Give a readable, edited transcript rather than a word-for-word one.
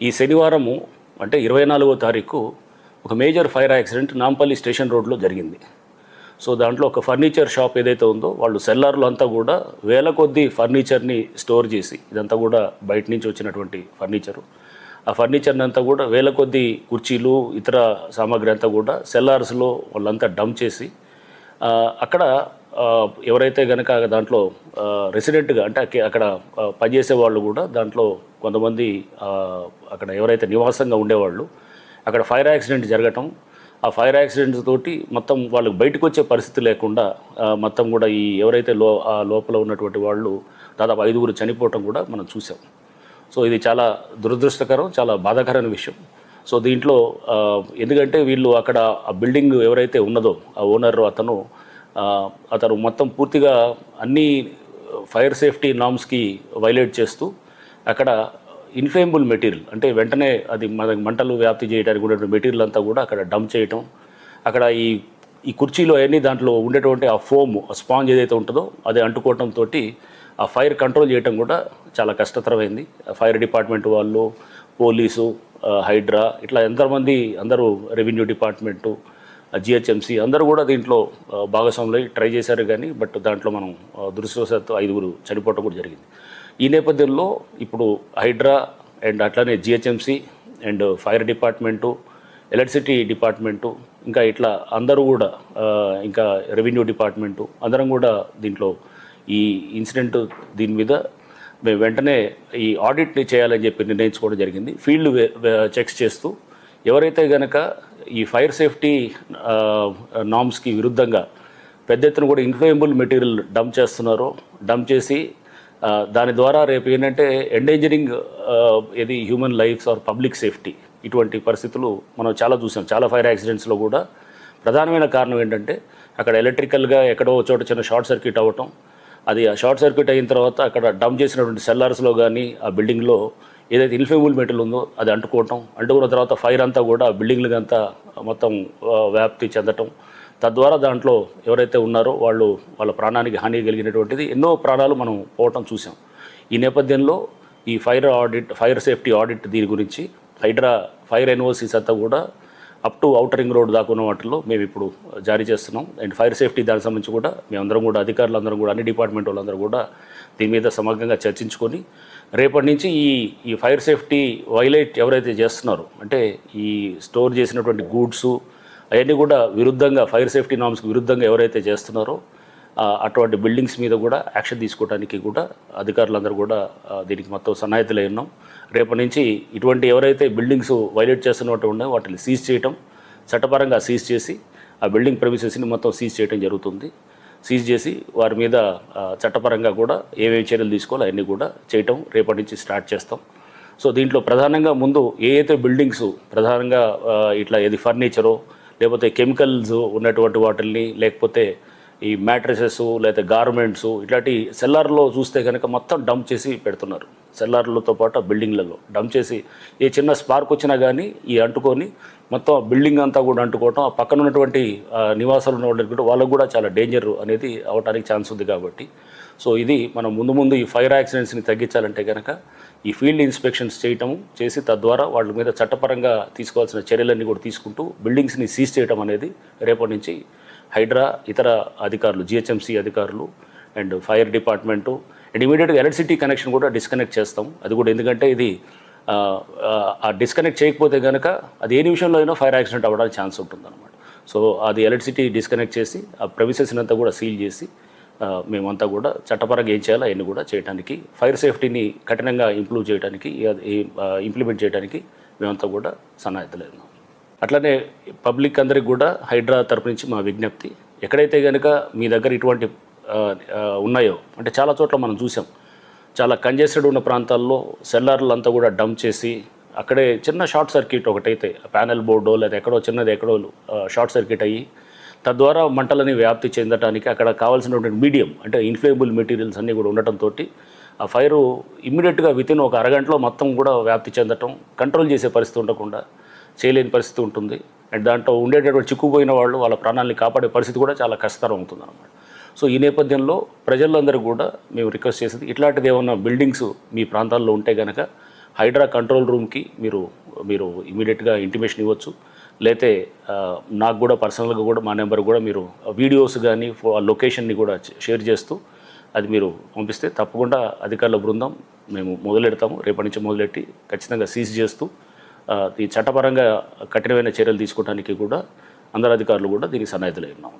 ఈ శనివారము అంటే 24వ తారీఖు ఒక major fire accident Nampally station రోడ్లో జరిగింది. సో దాంట్లో ఒక ఫర్నిచర్ షాప్ ఏదైతే ఉందో వాళ్ళు సెల్లార్లో అంతా కూడా వేల కొద్దీ ఫర్నిచర్ని స్టోర్ చేసి, ఇదంతా కూడా బయట నుంచి వచ్చినటువంటి ఫర్నిచరు, ఆ ఫర్నిచర్ని అంతా కూడా వేల కొద్దీ కుర్చీలు ఇతర సామాగ్రి అంతా కూడా సెల్లార్స్లో వాళ్ళంతా డంప్ చేసి అక్కడ ఎవరైతే కనుక దాంట్లో రెసిడెంట్గా అంటే అక్కడ పనిచేసే వాళ్ళు కూడా దాంట్లో కొంతమంది అక్కడ ఎవరైతే నివాసంగా ఉండేవాళ్ళు అక్కడ ఫైర్ యాక్సిడెంట్ జరగటం, ఆ ఫైర్ యాక్సిడెంట్ తోటి మొత్తం వాళ్ళకి బయటకు వచ్చే పరిస్థితి లేకుండా మొత్తం కూడా ఈ ఎవరైతే లోపల ఉన్నటువంటి వాళ్ళు దాదాపు 5గురు చనిపోవటం కూడా మనం చూసాం. సో ఇది చాలా దురదృష్టకరం, చాలా బాధాకరమైన విషయం. సో దీంట్లో ఎందుకంటే వీళ్ళు అక్కడ ఆ బిల్డింగ్ ఎవరైతే ఉన్నదో ఆ ఓనర్ అతను మొత్తం పూర్తిగా అన్ని ఫైర్ సేఫ్టీ నామ్స్కి వైలేట్ చేస్తూ అక్కడ ఇన్ఫ్లేమబుల్ మెటీరియల్ అంటే వెంటనే అది మనకి మంటలు వ్యాప్తి చేయడానికి ఉన్నటువంటి మెటీరియల్ అంతా కూడా అక్కడ డంప్ చేయటం, అక్కడ ఈ కుర్చీలో అవన్నీ దాంట్లో ఉండేటువంటి ఆ ఫోమ్ స్పాంజ్ ఏదైతే ఉంటుందో అది అంటుకోవడంతో ఆ ఫైర్ కంట్రోల్ చేయడం కూడా చాలా కష్టతరమైంది. ఫైర్ డిపార్ట్మెంట్ వాళ్ళు, పోలీసు, హైడ్రా ఇట్లా ఎంతమంది అందరూ, రెవెన్యూ డిపార్ట్మెంటు, జిహెచ్ఎంసీ అందరూ కూడా దీంట్లో భాగస్వాములై ట్రై చేశారు. కానీ బట్ దాంట్లో మనం దురదృష్టవశాత్తు 5గురు చనిపోవటం కూడా జరిగింది. ఈ నేపథ్యంలో ఇప్పుడు హైడ్రా అండ్ అట్లానే GHMC and fire department, electricity department, ఇంకా ఇట్లా అందరూ కూడా ఇంకా రెవెన్యూ డిపార్ట్మెంటు అందరం కూడా దీంట్లో ఈ ఇన్సిడెంట్ దీని మీద మేము వెంటనే ఈ ఆడిట్ని చేయాలని చెప్పి నిర్ణయించుకోవడం జరిగింది. ఫీల్డ్ చెక్స్ చేస్తూ ఎవరైతే కనుక ఈ ఫైర్ సేఫ్టీ నామ్స్కి విరుద్ధంగా పెద్ద ఎత్తున కూడా ఇన్ఫ్లేమబుల్ మెటీరియల్ డంప్ చేస్తున్నారో, డంప్ చేసి దాని ద్వారా రేపు ఏంటంటే ఎండేంజరింగ్ ఇది human lives or public safety, ఇటువంటి పరిస్థితులు మనం చాలా చూసాం. చాలా ఫైర్ యాక్సిడెంట్స్లో కూడా ప్రధానమైన కారణం ఏంటంటే అక్కడ ఎలక్ట్రికల్గా ఎక్కడో చోట చిన్న షార్ట్ సర్క్యూట్ అవ్వటం, అది ఆ షార్ట్ సర్క్యూట్ అయిన తర్వాత అక్కడ డంప్ చేసినటువంటి సెల్లార్స్లో కానీ ఆ బిల్డింగ్లో ఏదైతే ఇన్ఫ్లేమబుల్ మెటీరియల్ ఉందో అది అంటుకున్న తర్వాత ఫైర్ అంతా కూడా బిల్డింగ్లకి అంతా మొత్తం వ్యాప్తి చెందటం, తద్వారా దాంట్లో ఎవరైతే ఉన్నారో వాళ్ళ ప్రాణానికి హాని కలిగినటువంటిది ఎన్నో ప్రాణాలు మనం పోవటం చూసాం. ఈ నేపథ్యంలో ఈ ఫైర్ సేఫ్టీ ఆడిట్ దీని గురించి హైడ్రా ఫైర్ ఎన్ఓసీస్ అంతా కూడా up to outer ring road దాకా ఉన్న వాటిల్లో మేము ఇప్పుడు జారీ చేస్తున్నాం. అండ్ ఫైర్ సేఫ్టీ దానికి సంబంధించి కూడా మేమందరం కూడా అధికారులందరం కూడా అన్ని డిపార్ట్మెంట్ వాళ్ళందరూ కూడా దీని మీద సమగ్రంగా చర్చించుకొని రేపటి నుంచి ఈ ఫైర్ సేఫ్టీ వైలేట్ ఎవరైతే చేస్తున్నారో అంటే ఈ స్టోర్ చేసినటువంటి గూడ్సు అవన్నీ కూడా విరుద్ధంగా ఫైర్ సేఫ్టీ నామ్స్కి విరుద్ధంగా ఎవరైతే చేస్తున్నారో అటువంటి బిల్డింగ్స్ మీద కూడా యాక్షన్ తీసుకోవడానికి కూడా అధికారులందరూ కూడా దీనికి మొత్తం సన్నాహితులై ఉన్నాం. రేపటి నుంచి ఇటువంటి ఎవరైతే బిల్డింగ్స్ వైలేట్ చేస్తున్నట్టు ఉన్నాయో వాటిని సీజ్ చేయటం, చట్టపరంగా సీజ్ చేసి ఆ బిల్డింగ్ ప్రెమిసెస్ని మొత్తం సీజ్ చేయడం జరుగుతుంది. సీజ్ చేసి వారి మీద చట్టపరంగా కూడా ఏమేమి చర్యలు తీసుకోవాలో అవన్నీ కూడా చేయటం రేపటి నుంచి స్టార్ట్ చేస్తాం. సో దీంట్లో ప్రధానంగా ముందు ఏదైతే బిల్డింగ్స్ ప్రధానంగా ఇట్లా ఏది ఫర్నిచరో లేకపోతే కెమికల్స్ ఉన్నటువంటి వాటిల్ని, లేకపోతే ఈ మ్యాట్రసెస్ లేదా గార్మెంట్స్ ఇట్లాంటి సెల్లార్లో చూస్తే కనుక మొత్తం డంప్ చేసి పెడుతున్నారు. సెల్లార్లతో పాటు బిల్డింగ్లలో డంప్ చేసి ఏ చిన్న స్పార్క్ వచ్చినా కానీ ఈ అంటుకొని మొత్తం బిల్డింగ్ అంతా కూడా అంటుకోవటం, ఆ పక్కన ఉన్నటువంటి నివాసాలు ఉన్న వాళ్ళకు కూడా చాలా డేంజర్ అనేది అవడానికి ఛాన్స్ ఉంది. కాబట్టి సో ఇది మనం ముందు ఈ ఫైర్ యాక్సిడెంట్స్ని తగ్గించాలంటే కనుక ఈ ఫీల్డ్ ఇన్స్పెక్షన్స్ చేసి తద్వారా వాళ్ళ మీద చట్టపరంగా తీసుకోవాల్సిన చర్యలన్నీ కూడా తీసుకుంటూ బిల్డింగ్స్ని సీజ్ చేయడం అనేది రేపటి నుంచి హైడ్రా, ఇతర అధికారులు, జిహెచ్ఎంసీ అధికారులు అండ్ ఫైర్ డిపార్ట్మెంటు అండ్ ఇమీడియట్గా ఎలక్ట్రిసిటీ కనెక్షన్ కూడా డిస్కనెక్ట్ చేస్తాం. అది కూడా ఎందుకంటే ఇది ఆ డిస్కనెక్ట్ చేయకపోతే కనుక అది ఏ నిమిషంలో అయినా ఫైర్ యాక్సిడెంట్ అవ్వడానికి ఛాన్స్ ఉంటుందన్నమాట. సో అది ఎలక్ట్రిసిటీ డిస్కనెక్ట్ చేసి ఆ ప్రెమిసెస్ని అంతా కూడా సీల్ చేసి మేమంతా కూడా చట్టపరంగా ఏం చేయాలో అవన్నీ కూడా చేయడానికి, ఫైర్ సేఫ్టీని కఠినంగా ఇంప్లిమెంట్ చేయడానికి మేమంతా కూడా సన్నాహితులైనాం. అట్లనే పబ్లిక్ అందరికి కూడా హైడ్రా తరపు నుంచి మా విజ్ఞప్తి, ఎక్కడైతే కనుక మీ దగ్గర ఇటువంటి ఉన్నాయో అంటే చాలా చోట్ల మనం చూసాం, చాలా కంజెస్టెడ్ ఉన్న ప్రాంతాల్లో సెల్లార్లు అంతా కూడా డంప్ చేసి అక్కడే చిన్న షార్ట్ సర్క్యూట్ ఒకటైతే ప్యానెల్ బోర్డో లేదా ఎక్కడో షార్ట్ సర్క్యూట్ అయ్యి తద్వారా మంటలని వ్యాప్తి చెందడానికి అక్కడ కావాల్సినటువంటి మీడియం అంటే ఇన్ఫ్లేమబుల్ మెటీరియల్స్ అన్నీ కూడా ఉండటంతో ఆ ఫైరు ఇమ్మీడియట్గా వితిన్ ఒక అరగంటలో మొత్తం కూడా వ్యాప్తి చెందటం, కంట్రోల్ చేసే పరిస్థితి ఉండకుండా చేయలేని పరిస్థితి ఉంటుంది. అండ్ దాంట్లో ఉండేటటువంటి చిక్కుపోయిన వాళ్ళ ప్రాణాలని కాపాడే పరిస్థితి కూడా చాలా కష్టతరం అవుతుంది అన్నమాట. సో ఈ నేపథ్యంలో ప్రజలందరూ కూడా మేము రిక్వెస్ట్ చేసేది, ఇట్లాంటిది ఏమన్నా బిల్డింగ్స్ మీ ప్రాంతాల్లో ఉంటే కనుక హైడ్రా కంట్రోల్ రూమ్కి మీరు ఇమీడియట్గా ఇంటిమేషన్ ఇవ్వచ్చు. లేతే నాకు కూడా పర్సనల్గా కూడా మా నెంబర్ కూడా మీరు వీడియోస్ కానీ లొకేషన్ని కూడా షేర్ చేస్తూ అది మీరు పంపిస్తే తప్పకుండా అధికారుల బృందం మేము మొదలెడతాము. రేపటి నుంచి మొదలెట్టి ఖచ్చితంగా సీజ్ చేస్తూ ఈ చట్టపరంగా కఠినమైన చర్యలు తీసుకోవడానికి కూడా అందరు అధికారులు కూడా దీనికి సన్నాహితులై ఉన్నాము.